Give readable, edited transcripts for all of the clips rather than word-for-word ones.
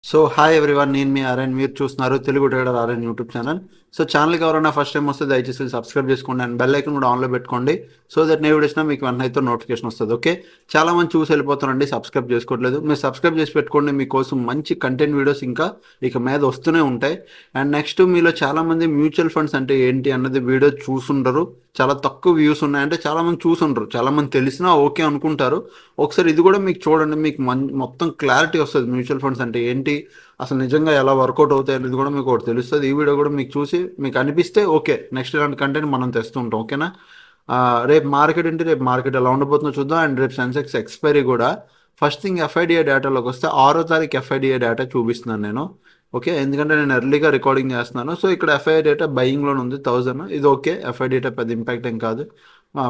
So hi everyone, నేను మీ RN. మీరు చూస్తున్నారు Telugu trader RN YouTube channel. So ఛానల్కి ఎవరైనా ఫస్ట్ టైం వస్తే దయచేసి సబ్స్క్రైబ్ చేసుకోండి అండ్ బెల్ ఐకన్ కూడా ఆన్లో పెట్టుకోండి. సో దట్ నేను వీడియోస్నా మీకు వన్ అయితే నోటిఫికేషన్ వస్తుంది. ఓకే, చాలా మంది చూసి వెళ్ళిపోతారండి, సబ్స్క్రైబ్ చేసుకోవట్లేదు. మీరు సబ్స్క్రైబ్ చేసి పెట్టుకోండి, మీకోసం మంచి కంటెంట్ వీడియోస్ ఇంకా ఇక మీద వస్తూనే ఉంటాయి. అండ్ నెక్స్ట్, మీలో చాలామంది మ్యూచువల్ ఫండ్స్ అంటే ఏంటి అన్నది వీడియో చూసుండరు, చాలా తక్కువ వ్యూస్ ఉన్నాయంటే చాలామంది చూసుండరు, చాలామంది తెలిసినా ఓకే అనుకుంటారు. ఒకసారి ఇది కూడా మీకు చూడండి, మీకు మొత్తం క్లారిటీ వస్తుంది. మ్యూచువల్ ఫండ్స్ అంటే ఏంటి, అసలు నిజంగా ఎలా వర్కౌట్ అవుతాయి అనేది కూడా మీకు ఒకటి తెలుస్తుంది. ఈ వీడియో కూడా మీకు చూసి మీకు అనిపిస్తే ఓకే, నెక్స్ట్ ఇలాంటి కంటెంట్ మనం తెస్తుంటాం. ఓకేనా? రేపు మార్కెట్ ఏంటి, రేపు మార్కెట్ ఎలా ఉండబోతుందో చూద్దాం. అండ్ రేపు సెన్సెక్స్ ఎక్స్పైరీ కూడా. ఫస్ట్ థింగ్, ఎఫ్ఐడిఏ డేటాలోకి వస్తే 6వ తారీఖు ఎఫ్ఐడిఏ డేటా చూపిస్తున్నాను నేను. ఓకే, ఎందుకంటే నేను ఎర్లీగా రికార్డింగ్ చేస్తున్నాను. సో ఇక్కడ ఎఫ్ఐఐ డేటా బయింగ్లోనే ఉంది 1000. ఇది ఓకే, ఎఫ్ఐ డేటా పెద్ద ఇంపాక్ట్ ఏం కాదు.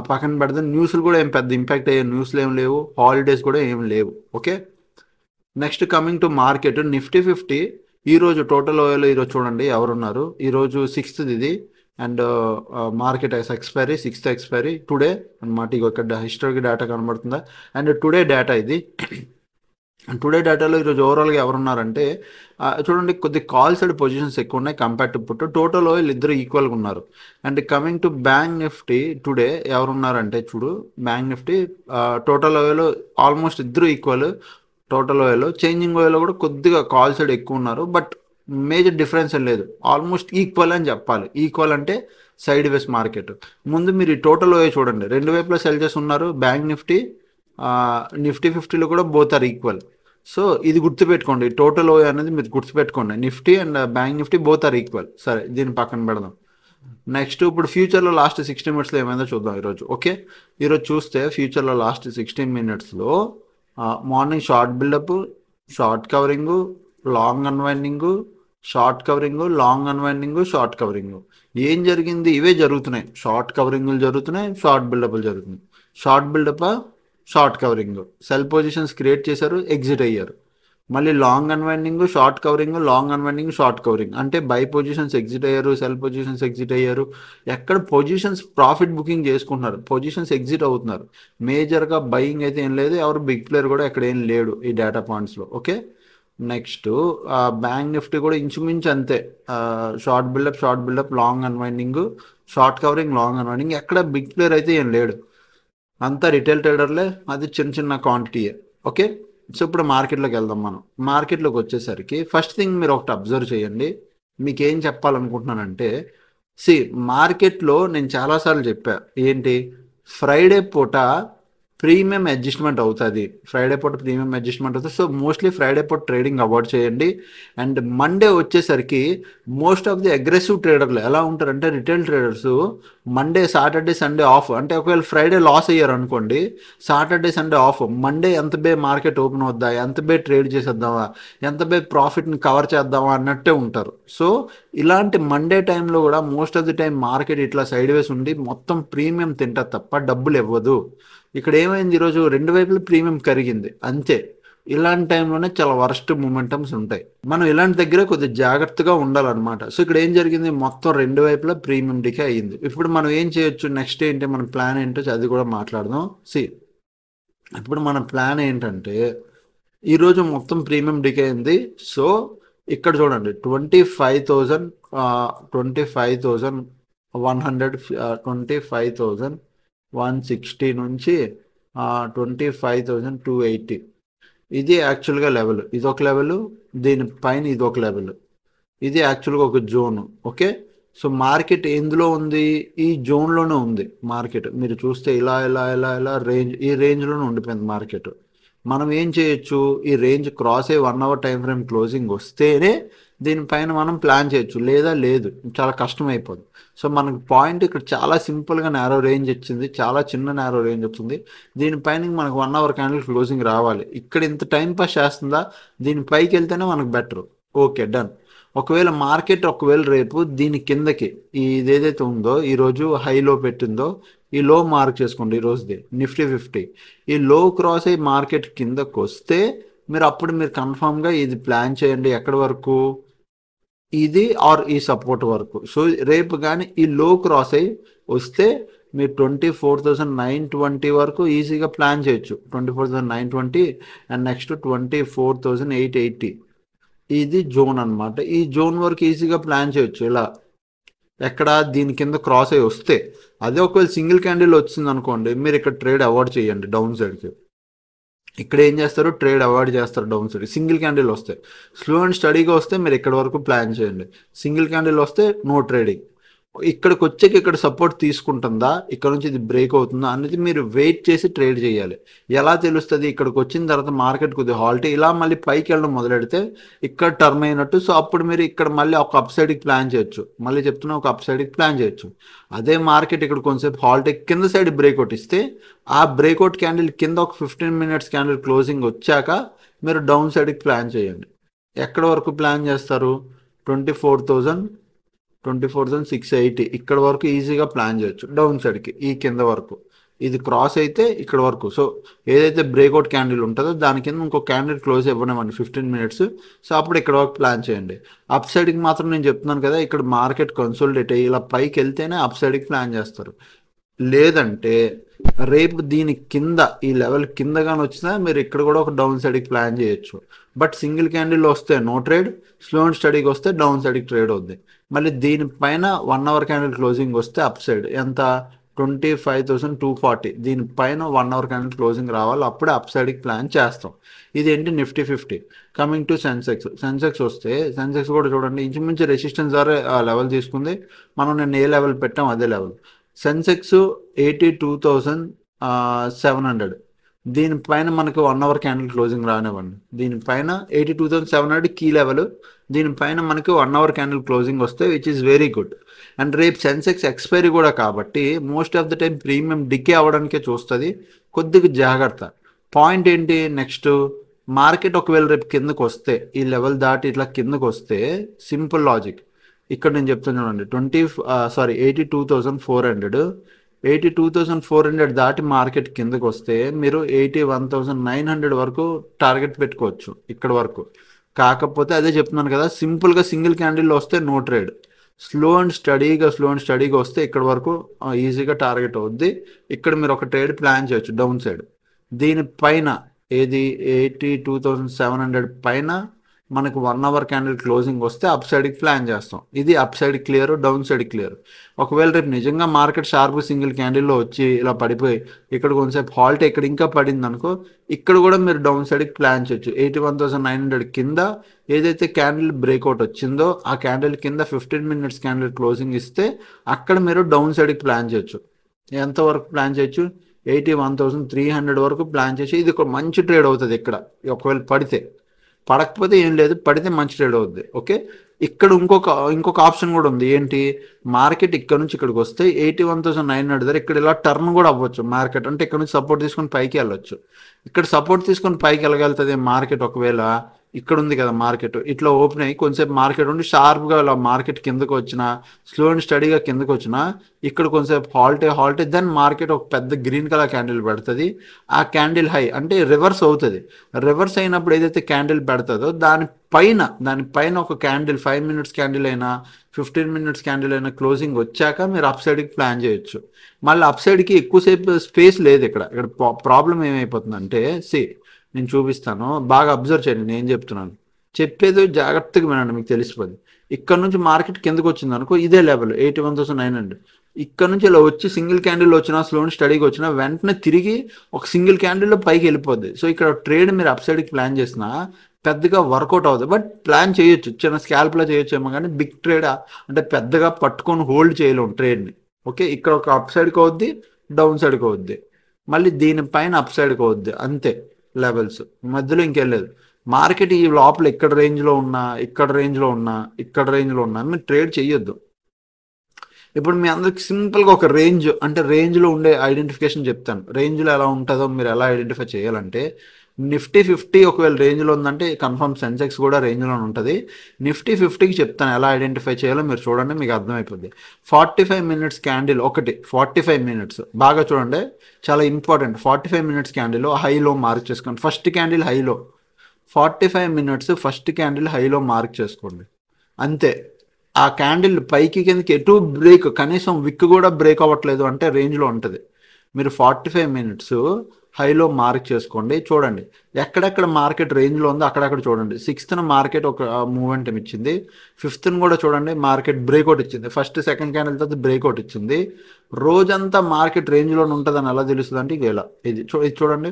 పక్కన పెడితే న్యూస్లు కూడా ఏం పెద్ద ఇంపాక్ట్ అయ్యే న్యూస్లు ఏం లేవు, హాలిడేస్ కూడా ఏం లేవు. Okay, next coming to market. Nifty 50 ఈరోజు టోటల్ ఓయోలో ఈరోజు చూడండి ఎవరున్నారు. ఈరోజు 6th ఇది. And market expiry 6th expiry today అనమాట. ఇక ఇక్కడ హిస్టరీకి డేటా కనబడుతుందా? అండ్ టుడే డేటా ఇది. టుడే డేటాలో ఈరోజు ఓవరాల్గా ఎవరున్నారంటే చూడండి, కొద్ది కాల్ సైడ్ పొజిషన్స్ ఎక్కువ ఉన్నాయి compare to put. Total oil ఇద్దరు ఈక్వల్గా ఉన్నారు. And coming to bank Nifty today ఎవరున్నారంటే చూడు, bank Nifty total oil almost ఇద్దరు ఈక్వల్. టోటల్ ఓయిల్ చేంజింగ్ ఓయిల్లో కూడా కొద్దిగా కాల్ సైడ్ ఎక్కువ ఉన్నారు, బట్ మేజర్ డిఫరెన్స్ ఏం లేదు, ఆల్మోస్ట్ ఈక్వల్ అని చెప్పాలి. ఈక్వల్ అంటే సైడ్ వేస్ మార్కెట్. ముందు మీరు ఈ టోటల్ ఓయిల్ చూడండి, రెండు వైపులా సెల్ చేసి ఉన్నారు. బ్యాంక్ నిఫ్టీ నిఫ్టీ 50లో కూడా బోత్ ఆర్ ఈక్వల్. సో ఇది గుర్తుపెట్టుకోండి, టోటల్ ఓయ్ అనేది మీరు గుర్తుపెట్టుకోండి. Nifty and bank Nifty both are equal. సరే, దీన్ని పక్కన పెడదాం. నెక్స్ట్, ఇప్పుడు ఫ్యూచర్లో లాస్ట్ 16 మినిట్స్లో ఏమైందో చూద్దాం ఈరోజు. ఓకే, ఈరోజు చూస్తే ఫ్యూచర్లో లాస్ట్ 16 మినిట్స్లో morning short buildup, short covering, long unwinding, short covering, long unwinding, short covering. ఏం జరిగింది? ఇవే జరుగుతున్నాయి. షార్ట్ కవరింగ్లు జరుగుతున్నాయి, షార్ట్ బిల్డప్లు జరుగుతున్నాయి. Short buildup, short covering, sell positions create చేశారు, ఎగ్జిట్ అయ్యారు. మళ్ళీ long unwinding, short covering, long unwinding, short covering. అంటే బై పొజిషన్స్ ఎగ్జిట్ అయ్యారు, సెల్ పొజిషన్స్ ఎగ్జిట్ అయ్యారు. ఎక్కడ పొజిషన్స్ ప్రాఫిట్ బుకింగ్ చేసుకుంటున్నారు, పొజిషన్స్ ఎగ్జిట్ అవుతున్నారు. మేజర్గా బయింగ్ అయితే ఏం లేదు, ఎవరు బిగ్ ప్లేయర్ కూడా ఎక్కడ ఏం లేడు ఈ డేటా పాయింట్స్లో. ఓకే, నెక్స్ట్ బ్యాంక్ నిఫ్టీ కూడా ఇంచుమించు అంతే. Short buildup, long unwinding, short covering, long unwinding. ఎక్కడ బిగ్ ప్లేయర్ అయితే ఏం లేడు, అంతా రిటైల్ ట్రేడర్లే, అది చిన్న చిన్న క్వాంటిటీయే. ఓకే, సో ఇప్పుడు మార్కెట్లోకి వెళ్దాం. మనం మార్కెట్లోకి వచ్చేసరికి ఫస్ట్ థింగ్ మీరు ఒకటి అబ్జర్వ్ చేయండి. మీకు ఏం చెప్పాలనుకుంటున్నానంటే, మార్కెట్లో నేను చాలాసార్లు చెప్పా, ఏంటి, ఫ్రైడే పూట ప్రీమియం అడ్జస్ట్మెంట్ అవుతుంది. ఫ్రైడే పూట ప్రీమియం అడ్జస్ట్మెంట్ అవుతుంది. సో మోస్ట్లీ ఫ్రైడే పూట ట్రేడింగ్ అవాయిడ్ చేయండి. అండ్ మండే వచ్చేసరికి మోస్ట్ ఆఫ్ ది అగ్రెసివ్ ట్రేడర్లు ఎలా ఉంటారంటే, retail traders Monday, Saturday, Sunday off. అంటే ఒకవేళ ఫ్రైడే లాస్ అయ్యారు అనుకోండి, సాటర్డే, సండే ఆఫ్. మండే ఎంత బే మార్కెట్ ఓపెన్ అవుద్దా, ఎంత బే ట్రేడ్ చేసేద్దామా, ఎంత బే ప్రాఫిట్ని కవర్ చేద్దామా అన్నట్టే ఉంటారు. సో ఇలాంటి మండే టైంలో కూడా most of the time market ఇట్లా సైడ్ వేస్ ఉండి మొత్తం ప్రీమియం తింటారు తప్ప డబ్బులు ఇవ్వదు. ఇక్కడ ఏమైంది, ఈరోజు రెండు వైపులు ప్రీమియం కరిగింది అంతే. ఇలాంటి టైంలోనే చాలా వర్స్ట్ మూమెంటమ్స్ ఉంటాయి. మనం ఇలాంటి దగ్గర కొద్దిగా జాగ్రత్తగా ఉండాలన్నమాట. సో ఇక్కడ ఏం జరిగింది, మొత్తం రెండు వైపులా ప్రీమియం డికే అయ్యింది. ఇప్పుడు మనం ఏం చేయొచ్చు, నెక్స్ట్ ఏంటి, మన ప్లాన్ ఏంటో అది కూడా మాట్లాడదాం. ఇప్పుడు మన ప్లాన్ ఏంటంటే, ఈరోజు మొత్తం ప్రీమియం డికే అయింది. సో ఇక్కడ చూడండి, 25,100, 25,160 నుంచి 25,280. ఇది యాక్చువల్గా లెవెల్, ఇదొక లెవెల్, దీనిపైన ఇదొక లెవెల్. ఇది యాక్చువల్గా ఒక జోను. ఓకే, సో మార్కెట్ ఎందులో ఉంది, ఈ జోన్లోనే ఉంది మార్కెట్. మీరు చూస్తే ఇలా ఇలా ఇలా ఇలా రేంజ్, ఈ రేంజ్లోనే ఉండిపోయింది మార్కెట్. మనం ఏం చేయొచ్చు, ఈ రేంజ్ క్రాస్ అయ్యి 1 అవర్ టైం ఫ్రేమ్ క్లోజింగ్ వస్తేనే దీనిపైన మనం ప్లాన్ చేయొచ్చు, లేదా లేదు, చాలా కష్టం అయిపోతుంది. సో మనకు పాయింట్ ఇక్కడ చాలా సింపుల్గా నేరో రేంజ్ వచ్చింది, చాలా చిన్న నేరో రేంజ్ వచ్చింది. దీనిపైన మనకు 1 అవర్ క్యాండిల్ క్లోజింగ్ రావాలి. ఇక్కడ ఇంత టైం పాస్ చేస్తుందా, దీనిపైకి వెళ్తేనే మనకు బెటర్. Okay, done. ఒకవేళ మార్కెట్ రేపు దీని కిందకి ఇదేదైతే ఉందో, ఈరోజు హైలో పెట్టిందో, ఈ లో మార్క్ చేసుకోండి ఈరోజుది నిఫ్టీ 50. ఈ లో క్రాస్ అయ్యి మార్కెట్ కిందకు వస్తే మీరు కన్ఫామ్గా ఇది ప్లాన్ చేయండి. ఎక్కడి వరకు, ఇది ఆర్ ఈ సపోర్ట్ వరకు. సో రేపు కానీ ఈ లో క్రాస్ అయ్యి వస్తే మీరు 24,920 వరకు ఈజీగా ప్లాన్ చేయొచ్చు. 24,920 అండ్ నెక్స్ట్ 24,880. ఇది జోన్ అన్నమాట. ఈ జోన్ వరకు ఈజీగా ప్లాన్ చేయొచ్చు ఇలా. ఎక్కడ దీని కింద క్రాస్ అయ్యి వస్తే, అదే ఒకవేళ సింగిల్ క్యాండిల్ వచ్చింది అనుకోండి, మీరు ఇక్కడ ట్రేడ్ అవాయిడ్ చేయండి డౌన్ సైడ్కి. ఇక్కడ ఏం చేస్తారు, ట్రేడ్ అవాయిడ్ చేస్తారు డౌన్ సైడ్. సింగిల్ క్యాండిల్ వస్తే, స్లో అండ్ స్టడీగా వస్తే మీరు ఇక్కడ వరకు ప్లాన్ చేయండి. సింగిల్ క్యాండిల్ వస్తే నో ట్రేడింగ్. ఇక్కడికి వచ్చాక ఇక్కడ సపోర్ట్ తీసుకుంటుందా, ఇక్కడ నుంచి ఇది బ్రేక్ అవుతుందా అనేది మీరు వెయిట్ చేసి ట్రేడ్ చేయాలి. ఎలా తెలుస్తుంది, ఇక్కడికి వచ్చిన తర్వాత మార్కెట్ కొద్దిగా హాల్ట్ ఇలా మళ్ళీ పైకి వెళ్ళడం మొదలెడితే ఇక్కడ టర్న్ అయినట్టు. సో అప్పుడు మీరు ఇక్కడ మళ్ళీ ఒక అప్ సైడ్కి ప్లాన్ చేయొచ్చు. మళ్ళీ చెప్తున్నా, ఒక అప్ సైడ్కి ప్లాన్ చేయొచ్చు. అదే మార్కెట్ ఇక్కడ కొంచెంసేపు హాల్ట్ కింద సైడ్ బ్రేక్అవుట్ ఇస్తే, ఆ బ్రేక్అవుట్ క్యాండిల్ కింద ఒక 15 minutes క్యాండిల్ క్లోజింగ్ వచ్చాక మీరు డౌన్ సైడ్కి ప్లాన్ చేయండి. ఎక్కడ వరకు ప్లాన్ చేస్తారు, 24,680 ఇక్కడ వరకు ఈజీగా ప్లాన్ చేయొచ్చు డౌన్ సైడ్కి. ఈ కింద వరకు ఇది క్రాస్ అయితే ఇక్కడ వరకు. సో ఏదైతే బ్రేక్అవుట్ క్యాండిల్ ఉంటుందో దాని కింద ఇంకో క్యాండిల్ క్లోజ్ ఇవ్వనివ్వండి 15 minutes. సో అప్పుడు ఇక్కడ వరకు ప్లాన్ చేయండి. అప్ సైడ్కి మాత్రం నేను చెప్తున్నాను కదా, ఇక్కడ మార్కెట్ కన్సోలిడేట్ అయ్యి ఇలా పైకి వెళ్తేనే అప్ సైడ్కి ప్లాన్ చేస్తారు. లేదంటే రేపు దీని కింద ఈ లెవెల్ కింద కానీ వచ్చినా మీరు ఇక్కడ కూడా ఒక డౌన్ సైడ్కి ప్లాన్ చేయొచ్చు. బట్ సింగిల్ క్యాండిల్ వస్తే నో ట్రేడ్, స్లో అండ్ స్టడీకి వస్తే డౌన్ సైడ్కి ట్రేడ్ అవుద్ది. మళ్ళీ దీనిపైన 1 hour క్యాండిల్ క్లోజింగ్ వస్తే అప్ సైడ్ ఎంత, 25,240. దీనిపైన 1 hour క్యాండిల్ క్లోజింగ్ రావాలి, అప్పుడే అప్ సైడ్కి ప్లాన్ చేస్తాం. ఇదేంటి నిఫ్టీ 50. కమింగ్ టు సెన్సెక్స్ వస్తే, సెన్సెక్స్ కూడా చూడండి ఇంచుమించు రెసిస్టెన్స్ ద్వారా లెవెల్ తీసుకుంది. మనం నేను ఏ లెవెల్ పెట్టాం అదే లెవెల్. సెన్సెక్స్ 82,700. దీనిపైన మనకు 1 hour క్యాండిల్ క్లోజింగ్ రానివ్వండి. దీనిపైన 82,700 కీ లెవెల్. దీనిపైన మనకి 1 hour క్యాండిల్ క్లోజింగ్ వస్తే which is very good. And రేపు సెన్సెక్స్ ఎక్స్పైరీ కూడా కాబట్టి most of the time premium decay అవ్వడానికే చూస్తుంది. కొద్దిగా జాగ్రత్త. పాయింట్ ఏంటి, నెక్స్ట్ మార్కెట్ ఒకవేళ రేపు కిందకు వస్తే, ఈ లెవెల్ దాటి ఇట్లా కిందకు వస్తే, సింపుల్ లాజిక్ ఇక్కడ నేను చెప్తాను చూడండి, 82,400. 82,400 దాటి మార్కెట్ కిందకు వస్తే మీరు 81,900 వరకు టార్గెట్ పెట్టుకోవచ్చు ఇక్కడ వరకు. కాకపోతే అదే చెప్తున్నాను కదా, సింపుల్గా సింగిల్ క్యాండిల్ వస్తే నో ట్రేడ్. స్లో అండ్ స్టడీగా వస్తే ఇక్కడ వరకు ఈజీగా టార్గెట్ అవుద్ది. ఇక్కడ మీరు ఒక ట్రేడ్ ప్లాన్ చేయొచ్చు డౌన్ సైడ్. దీనిపైన ఏది 82,700 పైన మనకు 1 hour క్యాండిల్ క్లోజింగ్ వస్తే అప్ సైడ్కి ప్లాన్ చేస్తాం. ఇది up side clear, down side clear. ఒకవేళ రేపు నిజంగా మార్కెట్ షార్ప్ సింగిల్ క్యాండిల్లో వచ్చి ఇలా పడిపోయి ఇక్కడ కొంచెంసేపు హాల్ట్ ఇక్కడ ఇంకా పడింది అనుకో, ఇక్కడ కూడా మీరు డౌన్ సైడ్కి ప్లాన్ చేయొచ్చు. 81,900 కింద ఏదైతే క్యాండిల్ బ్రేక్అవుట్ వచ్చిందో ఆ క్యాండిల్ కింద 15 minutes క్యాండిల్ క్లోజింగ్ ఇస్తే అక్కడ మీరు డౌన్ సైడ్కి ప్లాన్ చేయొచ్చు. ఎంతవరకు ప్లాన్ చేయొచ్చు, 81,300 వరకు ప్లాన్ చేసి. ఇది ఒక మంచి ట్రేడ్ అవుతుంది ఇక్కడ. ఒకవేళ పడకపోతే ఏం లేదు, పడితే మంచి ట్రేడ్ అవుద్ది. ఓకే, ఇక్కడ ఇంకొక ఆప్షన్ కూడా ఉంది. ఏంటి, మార్కెట్ ఇక్కడ నుంచి ఇక్కడికి వస్తే 81,900 దగ్గర ఇక్కడ ఇలా టర్న్ కూడా అవ్వచ్చు మార్కెట్. అంటే ఇక్కడ నుంచి సపోర్ట్ తీసుకొని పైకి వెళ్ళొచ్చు. ఇక్కడ సపోర్ట్ తీసుకొని పైకి వెళ్ళగలుగుతుంది మార్కెట్. ఒకవేళ ఇక్కడ ఉంది కదా మార్కెట్, ఇట్లా ఓపెన్ అయ్యి కొంచెంసేపు మార్కెట్ ఉండి షార్ప్గా ఇలా మార్కెట్ కిందకు వచ్చినా, స్లో అండ్ స్టడీగా కిందకు వచ్చినా, ఇక్కడ కొంచెంసేపు హాల్ట్ దెన్ మార్కెట్ ఒక పెద్ద గ్రీన్ కలర్ క్యాండిల్ పెడుతుంది. ఆ క్యాండిల్ హై అంటే రివర్స్ అవుతుంది. రివర్స్ అయినప్పుడు ఏదైతే క్యాండిల్ పెడుతుందో దానిపైన ఒక క్యాండిల్ 5 minutes క్యాండిల్ అయినా 15 minutes క్యాండిల్ అయినా క్లోజింగ్ వచ్చాక మీరు అప్ సైడ్కి ప్లాన్ చేయొచ్చు. మళ్ళీ అప్ సైడ్కి ఎక్కువసేపు స్పేస్ లేదు. ఇక్కడ ప్రాబ్లం ఏమైపోతుందంటే, నేను చూపిస్తాను, బాగా అబ్జర్వ్ చేయండి. నేను చెప్తున్నాను, చెప్పేది జాగ్రత్తగా వినండి, మీకు తెలిసిపోద్ది. ఇక్కడ నుంచి మార్కెట్ కిందకు వచ్చింది అనుకో, ఇదే లెవెల్ 81,900. ఇక్కడ నుంచి ఇలా వచ్చి సింగిల్ క్యాండిల్ వచ్చినా, స్లో అండ్ స్టడీగా వచ్చినా వెంటనే తిరిగి ఒక సింగిల్ క్యాండిల్లో పైకి వెళ్ళిపోద్ది. సో ఇక్కడ ట్రేడ్ మీరు అప్ సైడ్కి ప్లాన్ చేసినా పెద్దగా వర్కౌట్ అవుతుంది. బట్ ప్లాన్ చేయొచ్చు, చిన్న స్కాల్ప్లో చేయొచ్చు ఏమో, కానీ బిగ్ ట్రేడ్ అంటే పెద్దగా పట్టుకొని హోల్డ్ చేయలేము ట్రేడ్ని. ఓకే, ఇక్కడ ఒక అప్ సైడ్కి అవుద్ది, డౌన్ సైడ్కి అవుద్ది, మళ్ళీ దీనిపైన అప్ సైడ్కి అవుద్ది. అంతే లెవెల్స్, మధ్యలో ఇంకెళ్ళలేదు. మార్కెట్ ఈ లోపల ఇక్కడ రేంజ్లో ఉన్నా మీరు ట్రేడ్ చేయొద్దు. ఇప్పుడు మీ అందరికి సింపుల్గా ఒక రేంజ్లో ఉండే ఐడెంటిఫికేషన్ చెప్తాను. రేంజ్లో ఎలా ఉంటుందో మీరు ఎలా ఐడెంటిఫై చేయాలంటే, నిఫ్టీ 50 ఒకవేళ రేంజ్లో ఉందంటే కన్ఫర్మ్ సెన్సెక్స్ కూడా రేంజ్లోనే ఉంటుంది. నిఫ్టీ 50కి చెప్తాను ఎలా ఐడెంటిఫై చేయాలో, మీరు చూడండి, మీకు అర్థమైపోద్ది. 45 minutes క్యాండిల్ ఒకటి, 45 minutes బాగా చూడండి, చాలా ఇంపార్టెంట్. 45 minutes క్యాండిల్ హైలో మార్క్ చేసుకోండి. ఫస్ట్ క్యాండిల్ హైలో 45 minutes ఫస్ట్ క్యాండిల్ హైలో మార్క్ చేసుకోండి. అంతే. ఆ క్యాండిల్ పైకి కిందకి ఎటు కనీసం విక్ కూడా బ్రేక్ అవ్వట్లేదు అంటే రేంజ్లో ఉంటుంది. మీరు 45 minutes హైలో మార్క్ చేసుకోండి. చూడండి ఎక్కడెక్కడ మార్కెట్ రేంజ్లో ఉందో అక్కడక్కడ చూడండి. 6th మార్కెట్ ఒక మూమెంటం ఇచ్చింది. 5th కూడా చూడండి మార్కెట్ బ్రేక్అవుట్ ఇచ్చింది. ఫస్ట్ సెకండ్ క్యాండిల్ తర్వాత బ్రేక్అవుట్ ఇచ్చింది. రోజంతా మార్కెట్ రేంజ్లోనే ఉంటుందని ఎలా తెలుస్తుంది అంటే ఇలా ఇది చూడండి.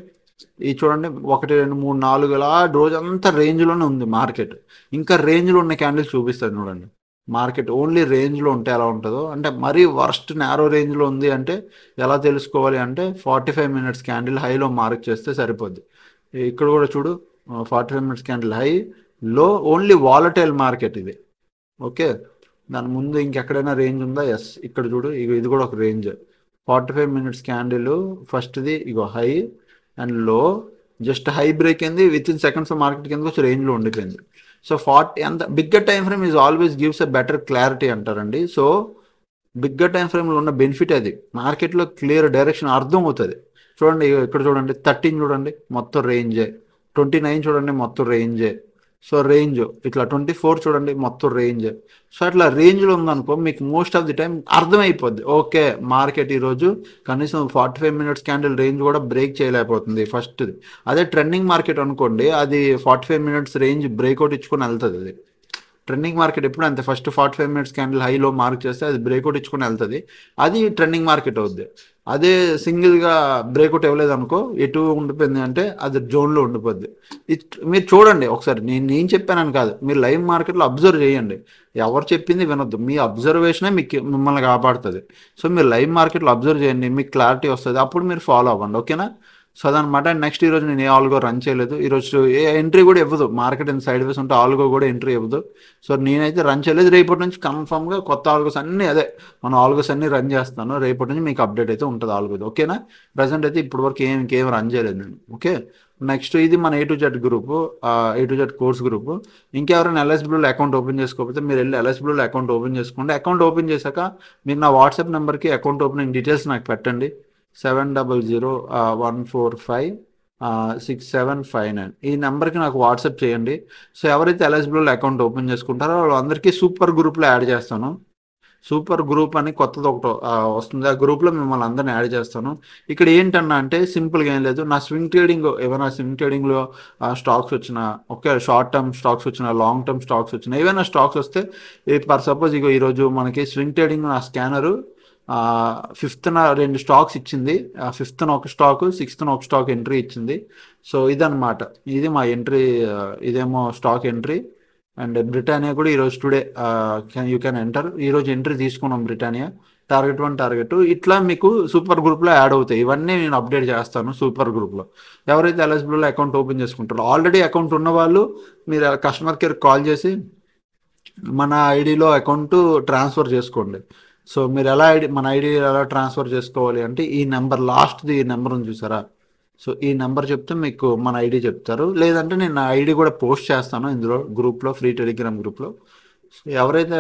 ఇది చూడండి 1 2 3 4 ఇలా రోజంతా రేంజ్లోనే ఉంది మార్కెట్. ఇంకా రేంజ్లో ఉన్న క్యాండిల్స్ చూపిస్తాను చూడండి. మార్కెట్ ఓన్లీ రేంజ్లో ఉంటే ఎలా ఉంటుందో, అంటే మరీ వర్స్ట్ నేరో రేంజ్లో ఉంది అంటే ఎలా తెలుసుకోవాలి అంటే 45 minutes క్యాండిల్ హైలో మార్క్ చేస్తే సరిపోద్ది. ఇక్కడ కూడా చూడు 45 minutes క్యాండిల్ హై లో ఓన్లీ వాలటైల్ మార్కెట్ ఇది. ఓకే, దాని ముందు ఇంకెక్కడైనా రేంజ్ ఉందా? ఎస్, ఇక్కడ చూడు ఇది కూడా ఒక రేంజ్. 45 minutes క్యాండిల్ ఫస్ట్ది ఇగో హై అండ్ లో, జస్ట్ హై బ్రేక్ అయింది, విత్ ఇన్ సెకండ్స్ మార్కెట్ కింద వచ్చి రేంజ్లో ఉండిపోయింది. సో 40 అంత bigger time frame is always gives a better clarity అంటారండి. సో బిగ్గర్ టైం ఫ్రేమ్లో ఉన్న బెనిఫిట్ అది, మార్కెట్లో క్లియర్ డైరెక్షన్ అర్థం అవుతుంది. చూడండి ఇక్కడ చూడండి 13 చూడండి మొత్తం రేంజే, 29 చూడండి మొత్తం రేంజే. సో రేంజ్ ఇట్లా 24 చూడండి మొత్తం రేంజ్. సో అట్లా రేంజ్లో ఉందనుకో మీకు మోస్ట్ ఆఫ్ ది టైం అర్థమైపోద్ది. ఓకే, మార్కెట్ ఈరోజు కనీసం 45 minutes క్యాండిల్ రేంజ్ కూడా బ్రేక్ చేయలేకపోతుంది ఫస్ట్ది. అదే ట్రెండింగ్ మార్కెట్ అనుకోండి, అది 45 minutes రేంజ్ బ్రేక్అవుట్ ఇచ్చుకొని వెళ్తుంది. అది ట్రెండింగ్ మార్కెట్ ఎప్పుడు అంతే, ఫస్ట్ 45 minutes క్యాండిల్ హైలో మార్క్ చేస్తే అది బ్రేక్అవుట్ ఇచ్చుకొని వెళ్తుంది, అది ట్రెండింగ్ మార్కెట్ అవుద్ది. అదే సింగిల్గా బ్రేక్అవుట్ ఇవ్వలేదు అనుకో, ఎటు ఉండిపోయింది అంటే అది జోన్లో ఉండిపోద్ది. మీరు చూడండి ఒకసారి, నేను చెప్పానని కాదు, మీరు లైవ్ మార్కెట్లో అబ్జర్వ్ చేయండి. ఎవరు చెప్పింది వినొద్దు, మీ అబ్జర్వేషనే మిమ్మల్ని కాపాడుతుంది. సో మీరు లైవ్ మార్కెట్లో అబ్జర్వ్ చేయండి, మీకు క్లారిటీ వస్తుంది, అప్పుడు మీరు ఫాలో అవ్వండి. ఓకేనా? సో అదనమాట. నెక్స్ట్ ఈరోజు నేను ఏ ఆల్గో రన్ చేయలేదు, ఈరోజు ఏ ఎంట్రీ కూడా ఇవ్వదు. మార్కెట్ ఎంత సైడ్ వేస్ ఉంటే ఆల్గో కూడా ఎంట్రీ ఇవ్వదు. సో నేనైతే రన్ చేయలేదు. రేపటి నుంచి కన్ఫామ్గా కొత్త ఆల్గోస్ అన్నీ అదే మన ఆల్గోస్ అన్నీ రన్ చేస్తాను. రేపటి నుంచి మీకు అప్డేట్ అయితే ఉంటుంది ఆల్గోది. ఓకేనా? ప్రజెంట్ అయితే ఇప్పటి వరకు ఇంకేం రన్ చేయలేదు నేను. ఓకే, నెక్స్ట్ ఇది మన A to Z group, A to Z course group. ఇంకెవరైనా LS Blueలో అకౌంట్ ఓపెన్ చేసుకోకపోతే మీరు వెళ్ళి LS Blueలో అకౌంట్ ఓపెన్ చేసుకోండి. అకౌంట్ ఓపెన్ చేశాక మీరు నా వాట్సాప్ నెంబర్కి అకౌంట్ ఓపెనింగ్ డీటెయిల్స్ నాకు పెట్టండి. 7001456759 ఈ నెంబర్కి నాకు వాట్సాప్ చేయండి. సో ఎవరైతే LS Blueలో అకౌంట్ ఓపెన్ చేసుకుంటారో వాళ్ళందరికీ సూపర్ గ్రూప్లో యాడ్ చేస్తాను. సూపర్ గ్రూప్ అని కొత్తది ఒకటి వస్తుంది, ఆ గ్రూప్లో మిమ్మల్ని అందరిని యాడ్ చేస్తాను. ఇక్కడ ఏంటన్నా అంటే సింపుల్గా ఏం లేదు, నా స్వింగ్ ట్రేడింగ్ ఏమైనా స్వింగ్ ట్రేడింగ్లో స్టాక్స్ వచ్చినా, ఓకే, షార్ట్ టర్మ్ స్టాక్స్ వచ్చినా, లాంగ్ టర్మ్ స్టాక్స్ వచ్చినా, ఏవైనా స్టాక్స్ వస్తే ఫర్ సపోజ్ ఇగో ఈరోజు మనకి స్వింగ్ ట్రేడింగ్ నా స్కానరు 5th 2 స్టాక్స్ ఇచ్చింది, 5th ఒక స్టాక్, 6th ఒక స్టాక్ ఎంట్రీ ఇచ్చింది. సో ఇదన్నమాట, ఇది మా ఎంట్రీ, ఇదేమో స్టాక్ ఎంట్రీ. అండ్ బ్రిటానియా కూడా ఈరోజు టుడే యూ క్యాన్ ఎంటర్, ఈరోజు ఎంట్రీ తీసుకున్నాం బ్రిటానియా, టార్గెట్ 1 టార్గెట్ 2 ఇట్లా మీకు సూపర్ గ్రూప్లో యాడ్ అవుతాయి. ఇవన్నీ నేను అప్డేట్ చేస్తాను సూపర్ గ్రూప్లో. ఎవరైతే LS Blueలో అకౌంట్ ఓపెన్ చేసుకుంటారో, ఆల్రెడీ అకౌంట్ ఉన్న వాళ్ళు మీరు కస్టమర్ కేర్ కాల్ చేసి మన ఐడిలో అకౌంట్ ట్రాన్స్ఫర్ చేసుకోండి. సో మీరు ఎలా మన ఐడి ఎలా ట్రాన్స్ఫర్ చేసుకోవాలి అంటే ఈ నెంబర్, లాస్ట్ది ఈ నెంబర్ ఉంది చూసారా, సో ఈ నెంబర్ చెప్తే మీకు మన ఐడి చెప్తారు. లేదంటే నేను నా ఐడి కూడా పోస్ట్ చేస్తాను ఇందులో గ్రూప్లో, ఫ్రీ టెలిగ్రామ్ గ్రూప్లో. సో ఎవరైతే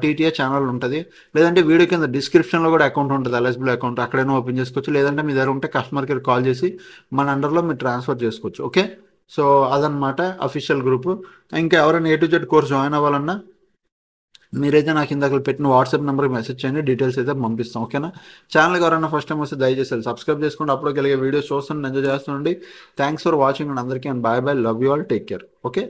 టీటీఏ ఛానల్ ఉంటుంది, లేదంటే వీడియో కింద డిస్క్రిప్షన్లో కూడా అకౌంట్ ఉంటుంది, LS Blue అకౌంట్, అక్కడైనా ఓపెన్ చేసుకోవచ్చు. లేదంటే మీ దగ్గర ఉంటే కస్టమర్ కేర్ కాల్ చేసి మన అండర్లో మీరు ట్రాన్స్ఫర్ చేసుకోవచ్చు. ఓకే, సో అదనమాట అఫీషియల్ గ్రూపు. ఇంకా ఎవరైనా A to Z course join అవ్వాలన్నా మీరైతే నాకు ఇందాక పెట్టిన వాట్సాప్ నెంబర్కి మెసేజ్ చేయండి, డీటెయిల్స్ అయితే పంపిస్తాం. ఓకేనా? ఛానల్కి ఎవరైనా ఫస్ట్ టైం వస్తే దయచేసి సబ్స్క్రైబ్ చేసుకోండి, అప్పుడు కలిగే వీడియోస్ చూస్తుండే ఎంజాయ్ చేస్తుండండి. థ్యాంక్స్ ఫర్ వాచింగ్ అండ్ అందరికీ, and bye bye, love you all, take care. Okay.